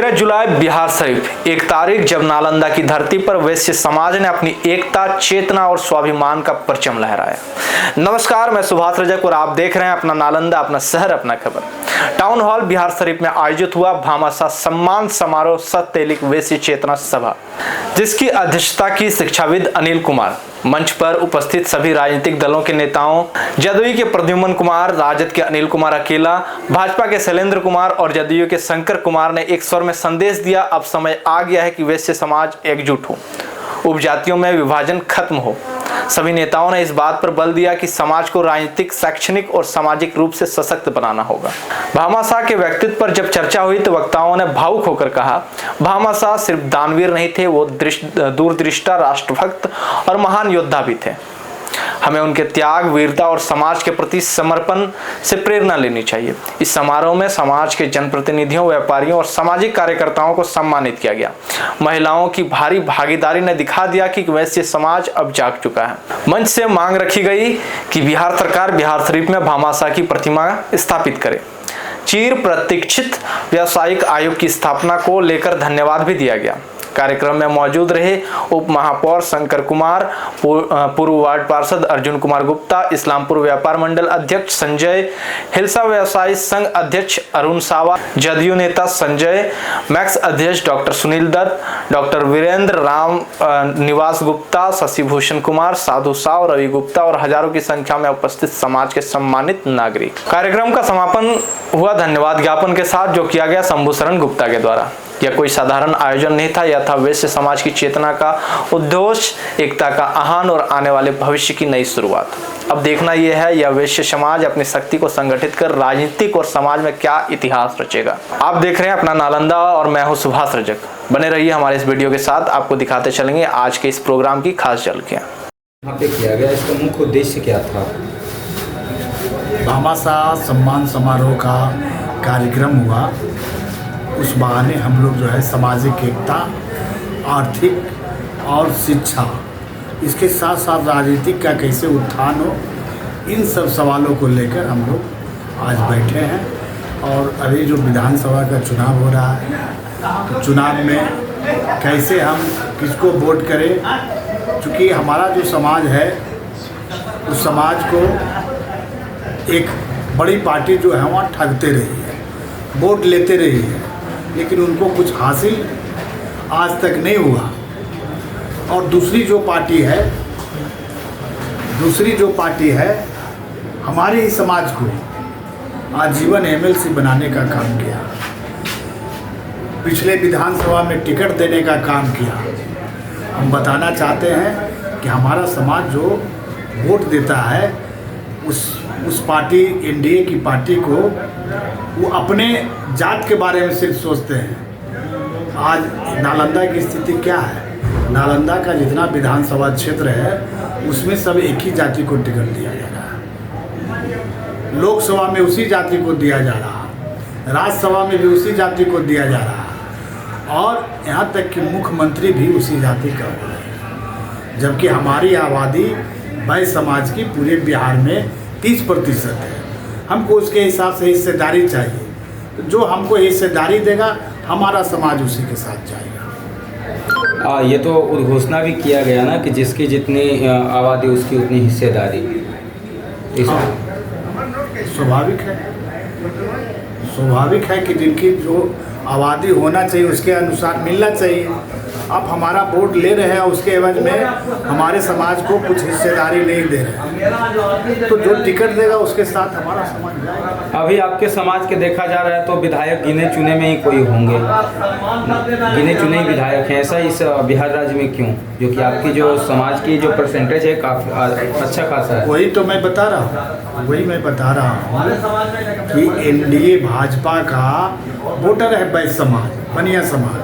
13 जुलाई बिहार शरीफ एक तारीख जब नालंदा की धरती पर वैश्य समाज ने अपनी एकता, चेतना और स्वाभिमान का परचम लहराया। नमस्कार, मैं सुभाष रजक और आप देख रहे हैं अपना नालंदा, अपना शहर, अपना खबर। टाउन हॉल बिहार शरीफ में आयोजित हुआ भामाशाह सम्मान समारोह सत्यलिक वैश्य चेतना सभा, जिसकी अध्यक्षता की शिक्षाविद अनिल कुमार। मंच पर उपस्थित सभी राजनीतिक दलों के नेताओं, जदयू के प्रद्युम्न कुमार, राजद के अनिल कुमार अकेला, भाजपा के शैलेंद्र कुमार और जदयू के शंकर कुमार ने एक स्वर में संदेश दिया, अब समय आ गया है कि वैश्य समाज एकजुट हो, उपजातियों में विभाजन खत्म हो। सभी नेताओं ने इस बात पर बल दिया कि समाज को राजनीतिक, शैक्षणिक और सामाजिक रूप से सशक्त बनाना होगा। भामाशाह के व्यक्तित्व पर जब चर्चा हुई तो वक्ताओं ने भावुक होकर कहा, भामाशाह सिर्फ दानवीर नहीं थे, वो दूरदृष्टा, राष्ट्रभक्त और महान योद्धा भी थे। हमें उनके त्याग, वीरता और समाज के प्रति समर्पण से प्रेरणा लेनी चाहिए। इस समारोह में समाज के जनप्रतिनिधियों, व्यापारियों और सामाजिक कार्यकर्ताओं को सम्मानित किया गया। महिलाओं की भारी भागीदारी ने दिखा दिया कि वैश्य समाज अब जाग चुका है। मंच से मांग रखी गई कि बिहार सरकार बिहार शरीफ में भामाशाह की प्रतिमा स्थापित करे। चिर प्रतीक्षित व्यावसायिक आयोग की स्थापना को लेकर धन्यवाद भी दिया गया। कार्यक्रम में मौजूद रहे उप महापौर शंकर कुमार, पूर्व वार्ड पार्षद अर्जुन कुमार गुप्ता, इस्लामपुर व्यापार मंडल अध्यक्ष संजय, हिलसा व्यवसायी संघ अध्यक्ष अरुण सावा, जदयू नेता संजय, मैक्स अध्यक्ष डॉक्टर सुनील दत्त, डॉक्टर वीरेंद्र राम निवास गुप्ता, शशिभूषण कुमार, साधु साव, रवि गुप्ता और हजारों की संख्या में उपस्थित समाज के सम्मानित नागरिक। कार्यक्रम का समापन हुआ धन्यवाद ज्ञापन के साथ, जो किया गया शंभूशरण गुप्ता के द्वारा। यह कोई साधारण आयोजन नहीं था, यह था वैश्य समाज की चेतना का उद्घोष, एकता का आह्वान और आने वाले भविष्य की नई शुरुआत। अब देखना यह है यह वैश्य समाज अपनी शक्ति को संगठित कर राजनीतिक और समाज में क्या इतिहास रचेगा। आप देख रहे हैं अपना नालंदा और मैं हूं सुभाष रजक। बने रहिए हमारे इस वीडियो के साथ, आपको दिखाते चलेंगे आज के इस प्रोग्राम की खास झलकियां। यहाँ पे किया गया, इसका मुख्य उद्देश्य क्या था? भामाशाह सम्मान समारोह का कार्यक्रम हुआ। उस बहाने हम लोग जो है सामाजिक एकता, आर्थिक और शिक्षा, इसके साथ साथ राजनीतिक का कैसे उत्थान हो, इन सब सवालों को लेकर हम लोग आज बैठे हैं। और अभी जो विधानसभा का चुनाव हो रहा है, तो चुनाव में कैसे हम किसको वोट करें, क्योंकि हमारा जो समाज है उस समाज को एक बड़ी पार्टी जो है वहाँ ठगते रही है, वोट लेते रही है, लेकिन उनको कुछ हासिल आज तक नहीं हुआ। और दूसरी जो पार्टी है हमारे ही समाज को आजीवन एमएलसी बनाने का काम किया, पिछले विधानसभा में टिकट देने का काम किया। हम बताना चाहते हैं कि हमारा समाज जो वोट देता है उस पार्टी, एनडीए की पार्टी को, वो अपने जात के बारे में सिर्फ सोचते हैं। आज नालंदा की स्थिति क्या है? नालंदा का जितना विधानसभा क्षेत्र है उसमें सब एक ही जाति को टिकट दिया जा रहा है। लोकसभा में उसी जाति को दिया जा रहा है, राज्यसभा में भी उसी जाति को दिया जा रहा है, और यहाँ तक कि मुख्यमंत्री भी उसी जाति का हो रहा है। जबकि हमारी आबादी वैश्य समाज की पूरे बिहार में 30% है। हमको उसके हिसाब से हिस्सेदारी चाहिए, तो जो हमको हिस्सेदारी देगा हमारा समाज उसी के साथ जाएगा। ये तो उद्घोषणा भी किया गया ना कि जिसकी जितनी आबादी उसकी उतनी हिस्सेदारी। स्वाभाविक है कि जिनकी जो आबादी होना चाहिए उसके अनुसार मिलना चाहिए। अब हमारा वोट ले रहे हैं, उसके एवज में हमारे समाज को कुछ हिस्सेदारी नहीं दे रहे हैं, तो जो टिकट देगा उसके साथ हमारा समाज जाएगा। अभी आपके समाज के देखा जा रहा है तो विधायक गिने चुने में ही कोई होंगे, गिने चुने ही विधायक हैं। ऐसा इस बिहार राज्य में क्यों, जो कि आपकी जो समाज की जो परसेंटेज है काफ़ी अच्छा खासा है? वही तो मैं बता रहा हूँ कि एनडीए भाजपा का वोटर है वैश्य समाज, बनिया समाज,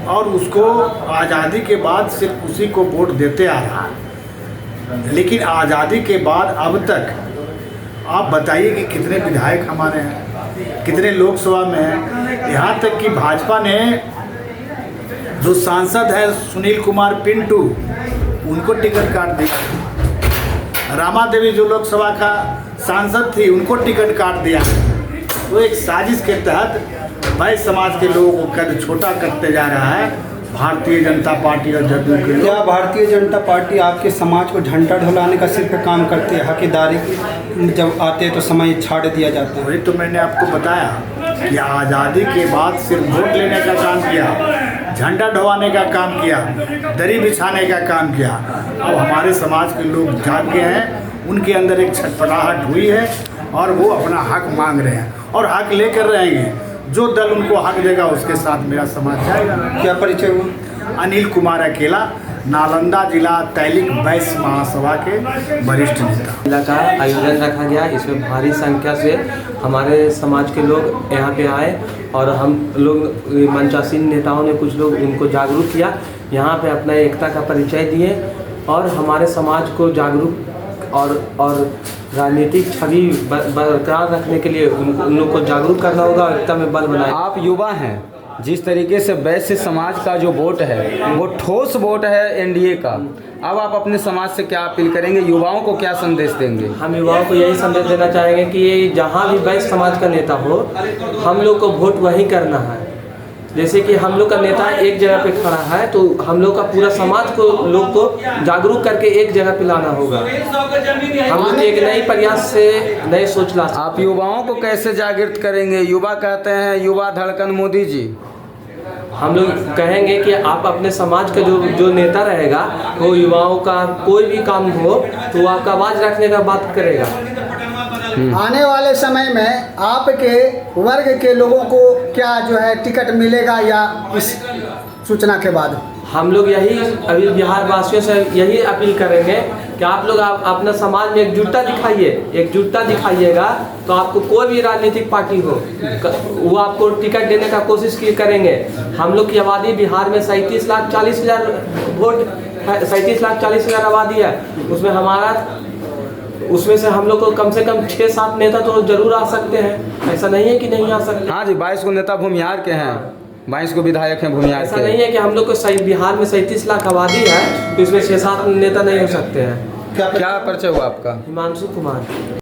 और उसको आज़ादी के बाद सिर्फ उसी को वोट देते आ रहा है। लेकिन आज़ादी के बाद अब तक आप बताइए कि कितने विधायक हमारे हैं, कितने लोकसभा में हैं। यहाँ तक कि भाजपा ने जो सांसद है सुनील कुमार पिंटू, उनको टिकट काट दिया। रामा देवी जो लोकसभा का सांसद थी, उनको टिकट काट दिया। तो एक साजिश के तहत भाई समाज के लोगों को कद छोटा करते जा रहा है भारतीय जनता पार्टी और जदयू के लोग। क्या भारतीय जनता पार्टी आपके समाज को झंडा ढलाने का सिर्फ काम करती है? हकीदारी जब आते हैं तो समय छाड़ दिया जाता है। वही तो मैंने आपको बताया कि आज़ादी के बाद सिर्फ वोट लेने का काम किया, झंडा ढवाने का काम किया, दरी बिछाने का काम किया। अब हमारे समाज के लोग जाग गए हैं, उनके अंदर एक छटपटाहट हुई है और वो अपना हक मांग रहे हैं और हक लेकर रहेंगे। जो दल उनको हक देगा उसके साथ मेरा समाज जाएगा। क्या परिचय हुआ? अनिल कुमार अकेला, नालंदा जिला तैलिक वैश्य महासभा के वरिष्ठ नेता। मेला का आयोजन रखा गया। इसमें भारी संख्या से हमारे समाज के लोग यहाँ पे आए और हम लोग मंचासीन नेताओं ने कुछ लोग उनको जागरूक किया, यहाँ पे अपना एकता का परिचय दिए और हमारे समाज को जागरूक और राजनीतिक छवि बरकरार रखने के लिए उन लोग को जागरूक करना होगा, एकता में बल बनाए। आप युवा हैं, जिस तरीके से वैश्य समाज का जो वोट है वो ठोस वोट है एनडीए का। अब आप अपने समाज से क्या अपील करेंगे, युवाओं को क्या संदेश देंगे? हम युवाओं को यही संदेश देना चाहेंगे कि ये जहाँ भी वैश्य समाज का नेता हो, हम लोग को वोट वही करना है। जैसे कि हम लोग का नेता एक जगह पे खड़ा है तो हम लोग का पूरा समाज को लोग को जागरूक करके एक जगह पे लाना होगा। हम लोग एक नई प्रयास से नए सोच ला। आप युवाओं को कैसे जागृत करेंगे? युवा कहते हैं युवा धड़कन मोदी जी। हम लोग कहेंगे कि आप अपने समाज का जो नेता रहेगा वो युवाओं का कोई भी काम हो तो वो आपका आवाज़ रखने का बात करेगा। आने वाले समय में आपके वर्ग के लोगों को क्या जो है टिकट मिलेगा या इस सूचना के बाद? हम लोग यही अभी बिहार वासियों से यही अपील करेंगे कि आप लोग अपना समाज में एकजुटता दिखाइए। एकजुटता दिखाइएगा तो आपको कोई भी राजनीतिक पार्टी हो वो आपको टिकट देने का कोशिश करेंगे। हम लोग की आबादी बिहार में 37,40,000 वोट, 37,40,000 आबादी है। उसमें से हम लोग को कम से कम 6-7 नेता तो जरूर आ सकते हैं। ऐसा नहीं है कि नहीं आ सकते। हाँ जी, 22 को नेता भूमिहार के हैं, 22 को विधायक हैं भूमिहार के। ऐसा नहीं है कि हम लोग को सही बिहार में 37 लाख आबादी है तो इसमें 6-7 नेता नहीं हो सकते हैं। क्या परिचय हुआ आपका? हिमांशु कुमार।